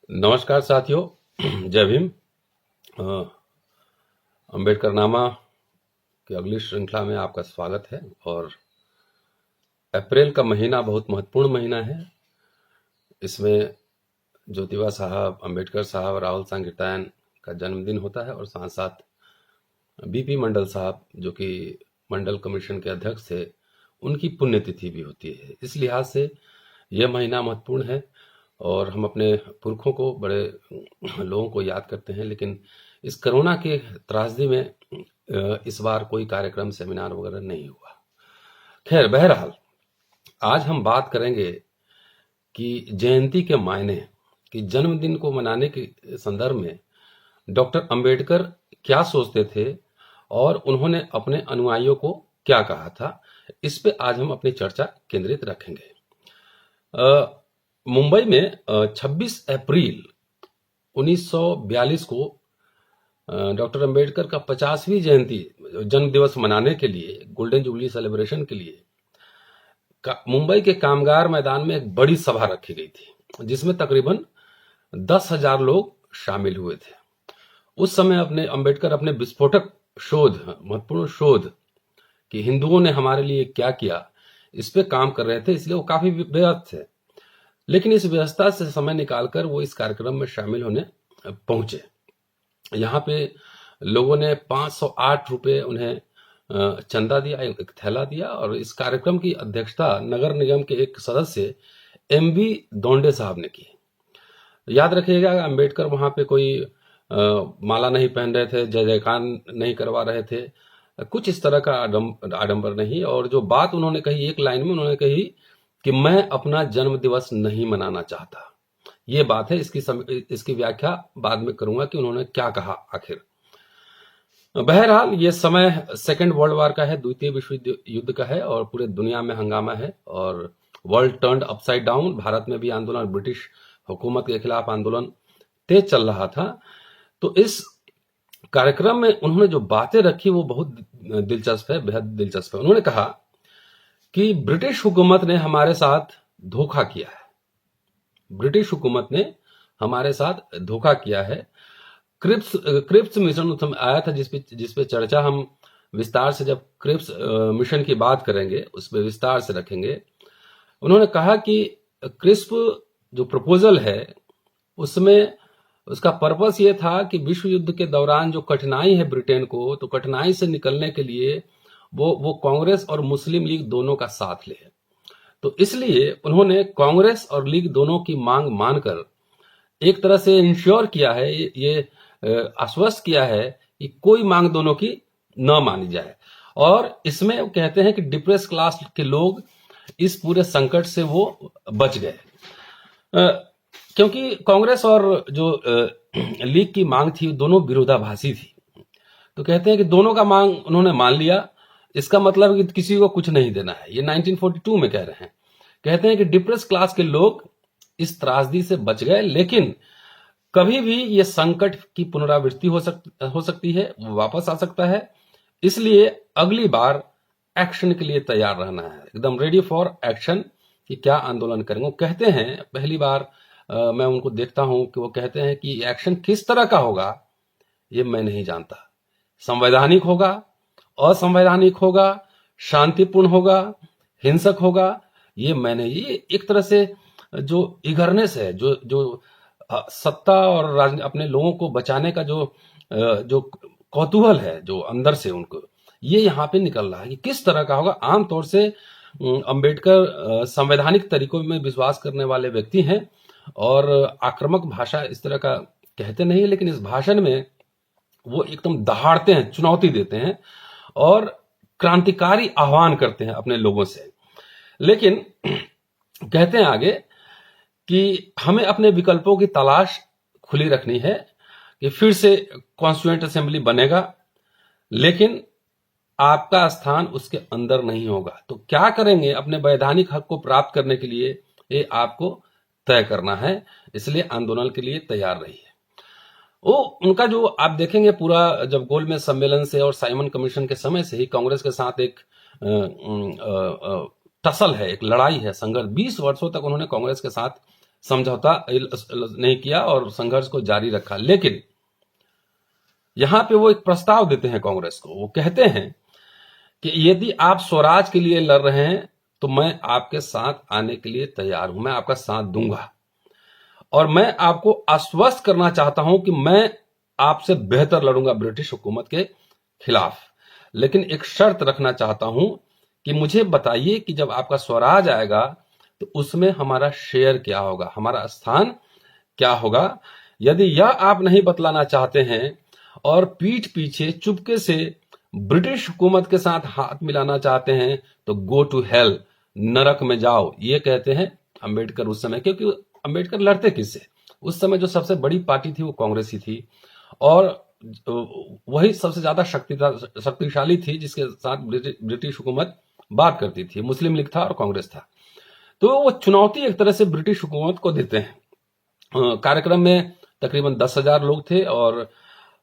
नमस्कार साथियों, जय भीम। अ, अम्बेडकर नामा की अगली श्रृंखला में आपका स्वागत है। और अप्रैल का महीना बहुत महत्वपूर्ण महीना है। इसमें ज्योतिबा साहब, अम्बेडकर साहब, राहुल सांकृत्यायन का जन्मदिन होता है और साथ साथ बीपी मंडल साहब, जो कि मंडल कमीशन के अध्यक्ष थे, उनकी पुण्यतिथि भी होती है। इस लिहाज से यह महीना महत्वपूर्ण है और हम अपने पुरखों को, बड़े लोगों को याद करते हैं। लेकिन इस कोरोना के त्रासदी में इस बार कोई कार्यक्रम, सेमिनार वगैरह नहीं हुआ। खैर, बहरहाल आज हम बात करेंगे कि जयंती के मायने, कि जन्मदिन को मनाने के संदर्भ में डॉक्टर अंबेडकर क्या सोचते थे और उन्होंने अपने अनुयायियों को क्या कहा था। इस पे आज हम अपनी चर्चा केंद्रित रखेंगे। मुंबई में 26 अप्रैल 1942 को डॉक्टर अंबेडकर का 50वीं जयंती जन्म दिवस मनाने के लिए, गोल्डन जुबली सेलिब्रेशन के लिए मुंबई के कामगार मैदान में एक बड़ी सभा रखी गई थी, जिसमें तकरीबन 10,000 लोग शामिल हुए थे। उस समय अंबेडकर अपने विस्फोटक शोध, महत्वपूर्ण शोध कि हिंदुओं ने हमारे लिए क्या किया, इस पे काम कर रहे थे, इसलिए वो काफी व्यस्त थे। लेकिन इस व्यवस्था से समय निकालकर वो इस कार्यक्रम में शामिल होने पहुंचे। यहाँ पे लोगों ने 508 रुपये उन्हें चंदा दिया, एक थैला दिया। और इस कार्यक्रम की अध्यक्षता नगर निगम के एक सदस्य एमबी दोंडे साहब ने की। याद रखिएगा, अंबेडकर वहां पे कोई माला नहीं पहन रहे थे, जय जयकार नहीं करवा रहे थे, कुछ इस तरह का आडंबर नहीं। और जो बात उन्होंने कही, एक लाइन में उन्होंने कही कि मैं अपना जन्म दिवस नहीं मनाना चाहता। ये बात है, इसकी व्याख्या बाद में करूंगा कि उन्होंने क्या कहा आखिर। बहरहाल ये समय सेकेंड वर्ल्ड वॉर का है, द्वितीय विश्व युद्ध का है, और पूरे दुनिया में हंगामा है और world turned upside down. Bharat में भी आंदोलन, ब्रिटिश हुकूमत के खिलाफ आंदोलन तेज चल रहा था। तो इस कार्यक्रम में उन्होंने जो बातें रखी वो बहुत दिलचस्प है, बेहद दिलचस्प है। उन्होंने कहा कि ब्रिटिश हुकूमत ने हमारे साथ धोखा किया है। ब्रिटिश हुकूमत ने हमारे साथ धोखा किया है। क्रिप्स मिशन आया था, जिसपे चर्चा हम विस्तार से, जब क्रिप्स मिशन की बात करेंगे उस पर विस्तार से रखेंगे। उन्होंने कहा कि क्रिप्स जो प्रपोजल है, उसमें उसका पर्पस ये था कि विश्व युद्ध के दौरान जो कठिनाई है ब्रिटेन को, तो कठिनाई से निकलने के लिए वो कांग्रेस और मुस्लिम लीग दोनों का साथ ले। तो इसलिए उन्होंने कांग्रेस और लीग दोनों की मांग मानकर एक तरह से इंश्योर किया है, ये आश्वस्त किया है कि कोई मांग दोनों की न मानी जाए। और इसमें वो कहते हैं कि डिप्रेस क्लास के लोग इस पूरे संकट से वो बच गए, क्योंकि कांग्रेस और जो लीग की मांग थी, दोनों विरोधाभासी थी। तो कहते हैं कि दोनों का मांग उन्होंने मान लिया। इसका मतलब है कि किसी को कुछ नहीं देना है। ये 1942 में कह रहे हैं। कहते हैं कि डिप्रेस क्लास के लोग इस त्रासदी से बच गए, लेकिन कभी भी ये संकट की पुनरावृत्ति हो सकती है, वो वापस आ सकता है। इसलिए अगली बार एक्शन के लिए तैयार रहना है, एकदम रेडी फॉर एक्शन, कि क्या आंदोलन करेंगे। वो कहते हैं, पहली बार मैं उनको देखता हूं कि वो कहते हैं कि एक्शन किस तरह का होगा ये मैं नहीं जानता। संवैधानिक होगा, असंवैधानिक होगा, शांतिपूर्ण होगा, हिंसक होगा, ये मैंने, ये एक तरह से जो इगरनेस है, जो सत्ता और अपने लोगों को बचाने का जो कौतूहल है, जो अंदर से उनको, ये यहाँ पे निकल रहा है कि किस तरह का होगा। आमतौर से अंबेडकर संवैधानिक तरीकों में विश्वास करने वाले व्यक्ति हैं और आक्रामक भाषा इस तरह का कहते नहीं, लेकिन इस भाषण में वो एकदम दहाड़ते हैं, चुनौती देते हैं और क्रांतिकारी आह्वान करते हैं अपने लोगों से। लेकिन कहते हैं आगे कि हमें अपने विकल्पों की तलाश खुली रखनी है, कि फिर से कॉन्स्टिट्यूएंट असेंबली बनेगा, लेकिन आपका स्थान उसके अंदर नहीं होगा। तो क्या करेंगे अपने वैधानिक हक को प्राप्त करने के लिए, ये आपको तय करना है। इसलिए आंदोलन के लिए तैयार रहिए। वो उनका जो आप देखेंगे पूरा, जब गोलमेज सम्मेलन से और साइमन कमीशन के समय से ही कांग्रेस के साथ एक टसल है, एक लड़ाई है, संघर्ष। 20 वर्षों तक उन्होंने कांग्रेस के साथ समझौता नहीं किया और संघर्ष को जारी रखा। लेकिन यहां पे वो एक प्रस्ताव देते हैं कांग्रेस को। वो कहते हैं कि यदि आप स्वराज के लिए लड़ रहे हैं तो मैं आपके साथ आने के लिए तैयार हूं, मैं आपका साथ दूंगा और मैं आपको आश्वस्त करना चाहता हूं कि मैं आपसे बेहतर लड़ूंगा ब्रिटिश हुकूमत के खिलाफ। लेकिन एक शर्त रखना चाहता हूं कि मुझे बताइए कि जब आपका स्वराज आएगा तो उसमें हमारा शेयर क्या होगा, हमारा स्थान क्या होगा। यदि यह आप नहीं बतलाना चाहते हैं और पीठ पीछे चुपके से ब्रिटिश हुकूमत के साथ हाथ मिलाना चाहते हैं तो गो टू हेल, नरक में जाओ, ये कहते हैं अंबेडकर उस समय। क्योंकि अंबेडकर लड़ते किससे? उस समय जो सबसे बड़ी पार्टी थी वो कांग्रेस ही थी और वही सबसे ज्यादा शक्तिशाली थी जिसके साथ ब्रिटिश हुकूमत बात करती थी। मुस्लिम लीग था और कांग्रेस था। तो वो चुनौती एक तरह से ब्रिटिश हुकूमत को देते हैं। कार्यक्रम में तकरीबन 10,000 लोग थे और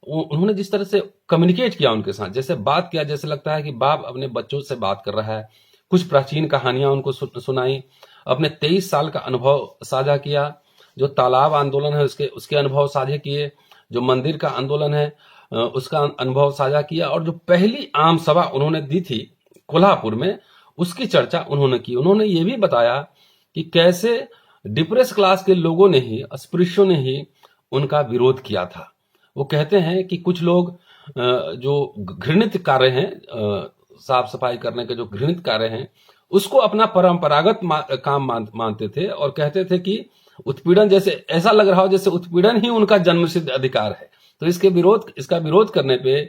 उन्होंने जिस तरह से कम्युनिकेट किया उनके साथ, जैसे बात किया, जैसे लगता है कि बाप अपने बच्चों से बात कर रहा है। कुछ प्राचीन कहानियां उनको सुनाई, अपने 23 साल का अनुभव साझा किया, जो तालाब आंदोलन है उसके अनुभव साझे किए, जो मंदिर का आंदोलन है उसका अनुभव साझा किया और जो पहली आम सभा उन्होंने दी थी कोल्हापुर में उसकी चर्चा उन्होंने की। उन्होंने ये भी बताया कि कैसे डिप्रेस क्लास के लोगों ने ही, अस्पृश्यों ने ही उनका विरोध किया था। वो कहते हैं कि कुछ लोग जो घृणित कार्य हैं, साफ सफाई करने के जो घृणित कार्य हैं, उसको अपना परंपरागत काम मानते थे और कहते थे कि उत्पीड़न, जैसे ऐसा लग रहा हो जैसे उत्पीड़न ही उनका जन्मसिद्ध अधिकार है। तो इसका विरोध करने पे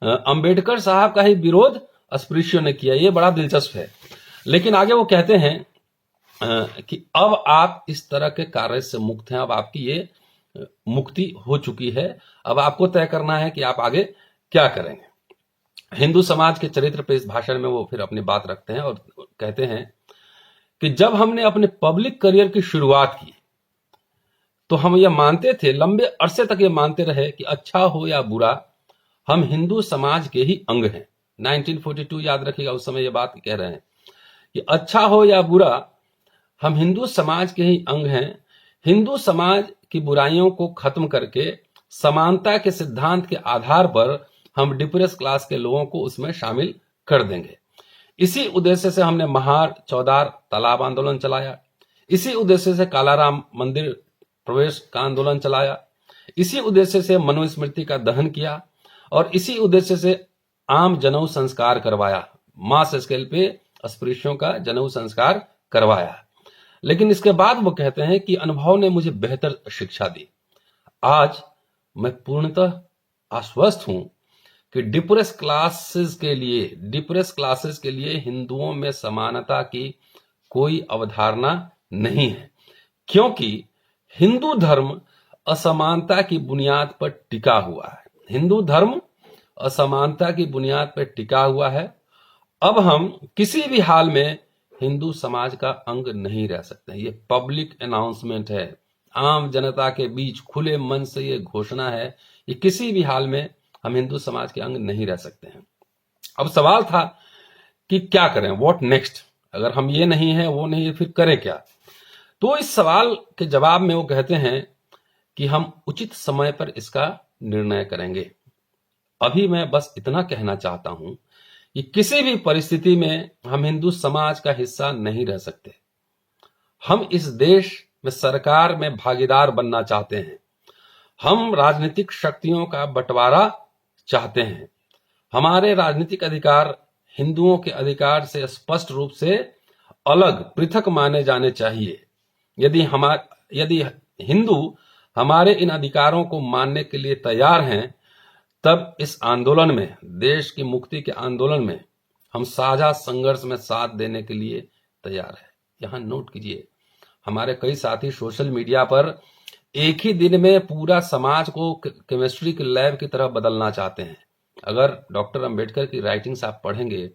अंबेडकर साहब का ही विरोध अस्पृश्यों ने किया। ये बड़ा दिलचस्प है। लेकिन आगे वो कहते हैं कि अब आप इस तरह के कार्य से मुक्त हैं, अब आपकी ये मुक्ति हो चुकी है, अब आपको तय करना है कि आप आगे क्या करेंगे। हिंदू समाज के चरित्र पे इस भाषण में वो फिर अपनी बात रखते हैं और कहते हैं कि जब हमने अपने पब्लिक करियर की शुरुआत की तो हम ये मानते थे, लंबे अरसे तक ये मानते रहे कि अच्छा हो या बुरा हम हिंदू समाज के ही अंग हैं। 1942 याद रखिएगा, उस समय ये बात कह रहे हैं कि अच्छा हो या बुरा हम हिंदू समाज के ही अंग हैं। हिंदू समाज की बुराइयों को खत्म करके समानता के सिद्धांत के आधार पर हम डिप्रेस क्लास के लोगों को उसमें शामिल कर देंगे। इसी उद्देश्य से हमने महार, चौदार, तालाब आंदोलन चलाया। इसी उद्देश्य से कालाराम मंदिर प्रवेश का आंदोलन चलाया। इसी उद्देश्य से मनुस्मृति का दहन किया और इसी उद्देश्य से आम जनेऊ संस्कार करवाया, मास स्केल पे अस्पृश्यों का जनेऊ संस्कार करवाया। लेकिन इसके बाद वो कहते हैं कि अनुभव ने मुझे बेहतर शिक्षा दी। आज मैं पूर्णतः आश्वस्त हूं कि डिप्रेस क्लासेस के लिए हिंदुओं में समानता की कोई अवधारणा नहीं है, क्योंकि हिंदू धर्म असमानता की बुनियाद पर टिका हुआ है। हिंदू धर्म असमानता की बुनियाद पर टिका हुआ है। अब हम किसी भी हाल में हिंदू समाज का अंग नहीं रह सकते। ये पब्लिक अनाउंसमेंट है, आम जनता के बीच खुले मन से ये घोषणा है, ये किसी भी हाल में हम हिंदू समाज के अंग नहीं रह सकते हैं। अब सवाल था कि क्या करें, व्हाट नेक्स्ट, अगर हम ये नहीं है वो नहीं है फिर करें क्या। तो इस सवाल के जवाब में वो कहते हैं कि हम उचित समय पर इसका निर्णय करेंगे। अभी मैं बस इतना कहना चाहता हूं कि किसी भी परिस्थिति में हम हिंदू समाज का हिस्सा नहीं रह सकते। हम इस देश में सरकार में भागीदार बनना चाहते हैं। हम राजनीतिक शक्तियों का बंटवारा चाहते हैं। हमारे राजनीतिक अधिकार हिंदुओं के अधिकार से स्पष्ट रूप से अलग, पृथक माने जाने चाहिए। यदि हिंदू हमारे इन अधिकारों को मानने के लिए तैयार हैं, तब इस आंदोलन में, देश की मुक्ति के आंदोलन में हम साझा संघर्ष में साथ देने के लिए तैयार है। यहां नोट कीजिए, हमारे कई साथी सोशल मीडिया पर एक ही दिन में पूरा समाज को केमिस्ट्री के लैब की तरह बदलना चाहते हैं। अगर डॉक्टर अंबेडकर की राइटिंग्स आप पढ़ेंगे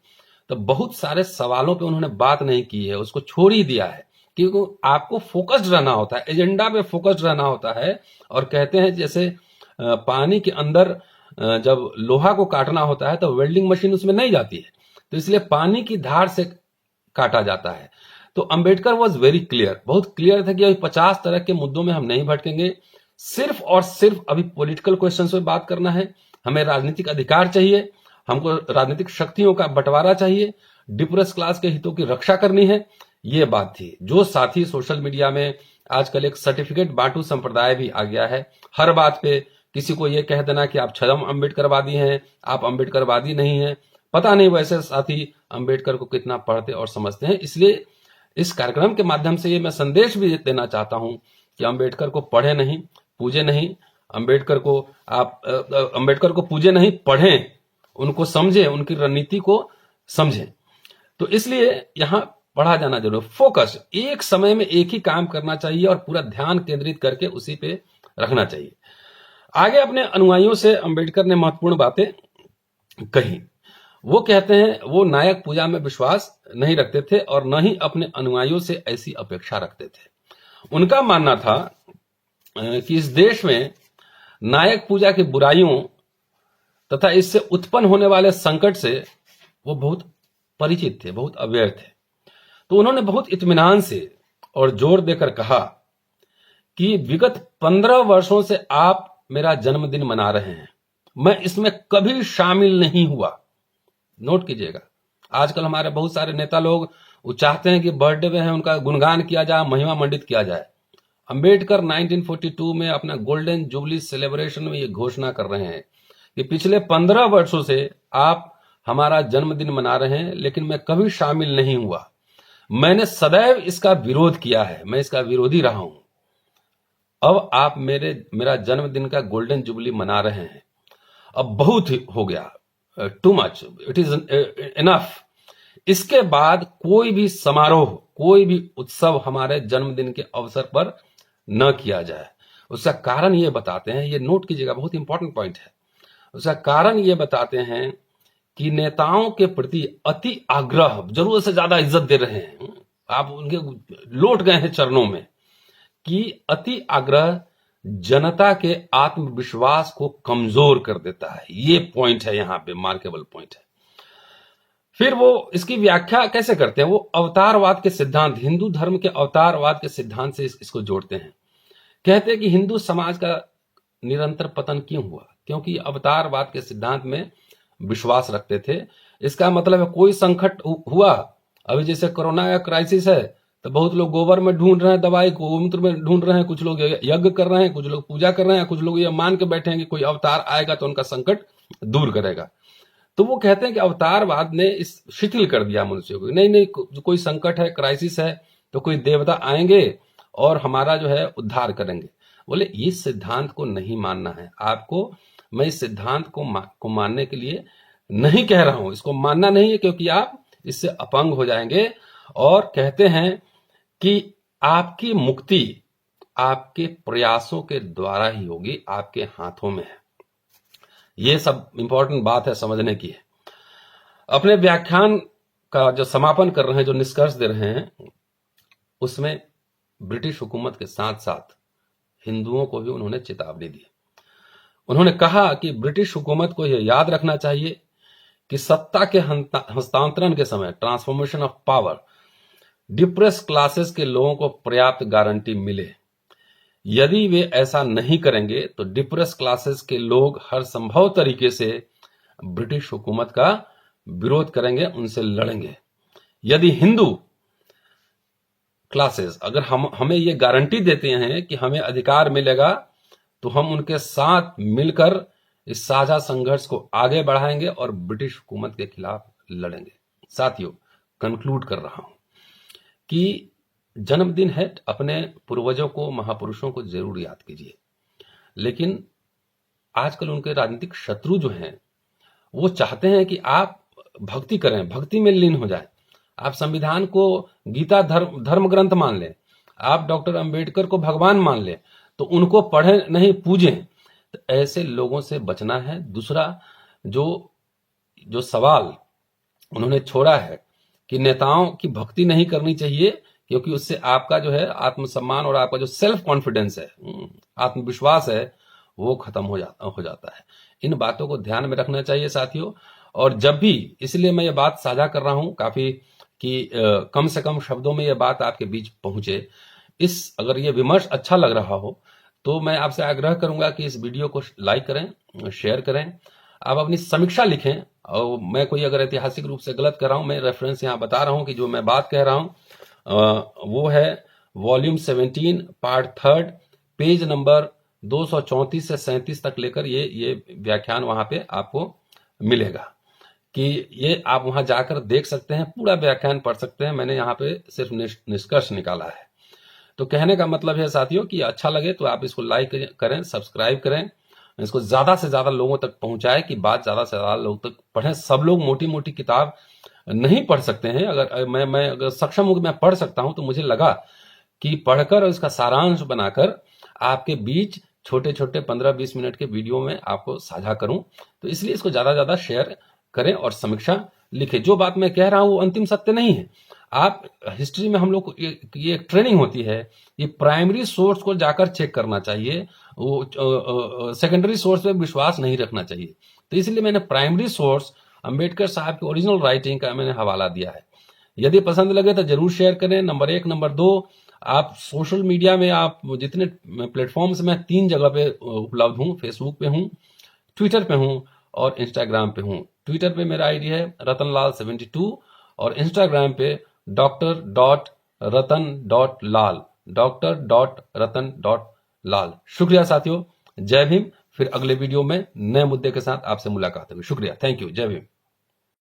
तो बहुत सारे सवालों पे उन्होंने बात नहीं की है, उसको छोड़ ही दिया है, क्योंकि आपको फोकस्ड रहना होता है, एजेंडा पे फोकस्ड रहना होता है। और कहते हैं जैसे पानी के अंदर जब लोहा को काटना होता है तो वेल्डिंग मशीन उसमें नहीं जाती है, तो इसलिए पानी की धार से काटा जाता है। तो अंबेडकर वॉज वेरी क्लियर, बहुत क्लियर था कि अभी 50 तरह के मुद्दों में हम नहीं भटकेंगे, सिर्फ और सिर्फ अभी पॉलिटिकल क्वेश्चंस पे बात करना है, हमें राजनीतिक अधिकार चाहिए, हमको राजनीतिक शक्तियों का बंटवारा चाहिए, डिप्रेस क्लास के हितों की रक्षा करनी है, ये बात थी। जो साथी सोशल मीडिया में आजकल एक सर्टिफिकेट बांटू संप्रदाय भी आ गया है, हर बात पे किसी को ये कह देना कि आप छदम अम्बेडकरवादी हैं, आप अम्बेडकरवादी नहीं हैं। पता नहीं वैसे साथी अंबेडकर को कितना पढ़ते और समझते हैं। इसलिए इस कार्यक्रम के माध्यम से ये मैं संदेश भी देना चाहता हूं कि अंबेडकर को पढ़े नहीं, पूजे नहीं, अंबेडकर को पूजे नहीं, पढ़ें, उनको समझें, उनकी रणनीति को समझें। तो इसलिए यहां पढ़ा जाना जरूर, फोकस, एक समय में एक ही काम करना चाहिए और पूरा ध्यान केंद्रित करके उसी पे रखना चाहिए। आगे अपने अनुयायियों से अंबेडकर ने महत्वपूर्ण बातें कही। वो कहते हैं वो नायक पूजा में विश्वास नहीं रखते थे और न ही अपने अनुयायियों से ऐसी अपेक्षा रखते थे। उनका मानना था कि इस देश में नायक पूजा की बुराइयों तथा इससे उत्पन्न होने वाले संकट से वो बहुत परिचित थे, बहुत अवेयर थे। तो उन्होंने बहुत इत्मीनान से और जोर देकर कहा कि विगत 15 वर्षों से आप मेरा जन्मदिन मना रहे हैं, मैं इसमें कभी शामिल नहीं हुआ। नोट कीजिएगा, आजकल हमारे बहुत सारे नेता लोग वो चाहते हैं कि बर्थडे में है उनका गुणगान किया जाए, महिमा मंडित किया जाए। अंबेडकर 1942 में अपना गोल्डन जुबली सेलिब्रेशन में ये घोषणा कर रहे हैं कि पिछले 15 वर्षों से आप हमारा जन्मदिन मना रहे हैं, लेकिन मैं कभी शामिल नहीं हुआ। मैंने सदैव इसका विरोध किया है, मैं इसका विरोधी रहा हूं। अब आप मेरा जन्मदिन का गोल्डन जुबली मना रहे हैं, अब बहुत हो गया, too much, it is enough. इसके बाद कोई भी समारोह, कोई भी उत्सव हमारे जन्मदिन के अवसर पर न किया जाए। उसका कारण ये बताते हैं, ये नोट कीजिएगा, बहुत इंपॉर्टेंट पॉइंट है। उसका कारण ये बताते हैं कि नेताओं के प्रति अति आग्रह, जरूरत से ज्यादा इज्जत दे रहे हैं, आप उनके लौट गए हैं चरणों में, कि अति आग्रह जनता के आत्मविश्वास को कमजोर कर देता है। ये पॉइंट है, यहां पे मार्केबल पॉइंट है। फिर वो इसकी व्याख्या कैसे करते हैं, वो अवतारवाद के सिद्धांत, हिंदू धर्म के अवतारवाद के सिद्धांत से इसको जोड़ते हैं। कहते हैं कि हिंदू समाज का निरंतर पतन क्यों हुआ, क्योंकि अवतारवाद के सिद्धांत में विश्वास रखते थे। इसका मतलब है कोई संकट हुआ, अभी जैसे कोरोना का क्राइसिस है, तो बहुत लोग गोबर में ढूंढ रहे हैं दवाई, गोमूत्र में ढूंढ रहे हैं, कुछ लोग यज्ञ कर रहे हैं, कुछ लोग पूजा कर रहे हैं, कुछ लोग ये मान के बैठे हैं कि कोई अवतार आएगा तो उनका संकट दूर करेगा। तो वो कहते हैं कि अवतारवाद ने इस शिथिल कर दिया मनुष्य को, नहीं, कोई संकट है, क्राइसिस है, तो कोई देवता आएंगे और हमारा जो है उद्धार करेंगे। बोले इस सिद्धांत को नहीं मानना है आपको, मैं इस सिद्धांत को मानने के लिए नहीं कह रहा हूं, इसको मानना नहीं है, क्योंकि आप इससे अपंग हो जाएंगे। और कहते हैं कि आपकी मुक्ति आपके प्रयासों के द्वारा ही होगी, आपके हाथों में है। ये सब इंपॉर्टेंट बात है, समझने की है। अपने व्याख्यान का जो समापन कर रहे हैं, जो निष्कर्ष दे रहे हैं, उसमें ब्रिटिश हुकूमत के साथ साथ हिंदुओं को भी उन्होंने चेतावनी दी। उन्होंने कहा कि ब्रिटिश हुकूमत को यह याद रखना चाहिए कि सत्ता के हस्तांतरण के समय, transformation of power, depress classes के लोगों को पर्याप्त गारंटी मिले। यदि वे ऐसा नहीं करेंगे तो डिप्रेस क्लासेस के लोग हर संभव तरीके से ब्रिटिश हुकूमत का विरोध करेंगे, उनसे लड़ेंगे। यदि हिंदू क्लासेस अगर हमें ये गारंटी देते हैं कि हमें अधिकार मिलेगा, तो हम उनके साथ मिलकर इस साझा संघर्ष को आगे बढ़ाएंगे और ब्रिटिश हुकूमत के खिलाफ लड़ेंगे। साथियों, कंक्लूड कर रहा हूं कि जन्मदिन है, अपने पूर्वजों को, महापुरुषों को जरूर याद कीजिए, लेकिन आजकल उनके राजनीतिक शत्रु जो हैं वो चाहते हैं कि आप भक्ति करें, भक्ति में लीन हो जाए, आप संविधान को गीता धर्म ग्रंथ मान लें, आप डॉक्टर अंबेडकर को भगवान मान लें, तो उनको पढ़ें नहीं पूजें। तो ऐसे लोगों से बचना है। दूसरा जो सवाल उन्होंने छोड़ा है कि नेताओं की भक्ति नहीं करनी चाहिए, क्योंकि उससे आपका जो है आत्मसम्मान और आपका जो सेल्फ कॉन्फिडेंस है, आत्मविश्वास है, वो खत्म हो जाता है। इन बातों को ध्यान में रखना चाहिए साथियों। और जब भी, इसलिए मैं ये बात साझा कर रहा हूं, काफी कि कम से कम शब्दों में यह बात आपके बीच पहुंचे। अगर ये विमर्श अच्छा लग रहा हो तो मैं आपसे आग्रह करूंगा कि इस वीडियो को लाइक करें, शेयर करें, आप अपनी समीक्षा लिखें। और मैं कोई अगर ऐतिहासिक रूप से गलत कर रहा हूं, मैं रेफरेंस यहां बता रहा हूं कि जो मैं बात कह रहा हूं वो है वॉल्यूम 17 पार्ट 3 पेज नंबर 234 से 37 तक लेकर ये व्याख्यान वहां पे आपको मिलेगा, कि ये आप वहां जाकर देख सकते हैं, पूरा व्याख्यान पढ़ सकते हैं। मैंने यहाँ पे सिर्फ निष्कर्ष निकाला है। तो कहने का मतलब है साथियों कि अच्छा लगे तो आप इसको लाइक करें, सब्सक्राइब करें, इसको ज्यादा से ज्यादा लोगों तक पहुंचाएं कि बात ज्यादा से ज्यादा लोगों तक पढ़ें। सब लोग मोटी मोटी किताब नहीं पढ़ सकते हैं। अगर मैं अगर सक्षम हूं कि मैं पढ़ सकता हूं, तो मुझे लगा कि पढ़कर और इसका सारांश बनाकर आपके बीच छोटे छोटे 15-20 मिनट के वीडियो में आपको साझा करूं। तो इसलिए इसको ज्यादा ज्यादा शेयर करें और समीक्षा लिखें। जो बात मैं कह रहा हूं वो अंतिम सत्य नहीं है। आप हिस्ट्री में हम लोग को ये एक ट्रेनिंग होती है, ये प्राइमरी सोर्स को जाकर चेक करना चाहिए, वो सेकेंडरी सोर्स पे विश्वास नहीं रखना चाहिए। तो इसलिए मैंने प्राइमरी सोर्स अंबेडकर साहब की ओरिजिनल राइटिंग का मैंने हवाला दिया है। यदि पसंद लगे तो जरूर शेयर करें, नंबर 1। नंबर 2, आप सोशल मीडिया में, आप जितने प्लेटफॉर्म्स में 3 जगह पे उपलब्ध हूं, फेसबुक पे हूं, ट्विटर पे हूं और इंस्टाग्राम पे हूं। ट्विटर पे मेरा आईडी है रतनलाल72 और इंस्टाग्राम पे डॉक्टर.रतन.लाल, डॉक्टर.रतन.लाल। शुक्रिया साथियों, जय भीम। फिर अगले वीडियो में नए मुद्दे के साथ आपसे मुलाकात होगी। शुक्रिया, थैंक यू, जय भीम।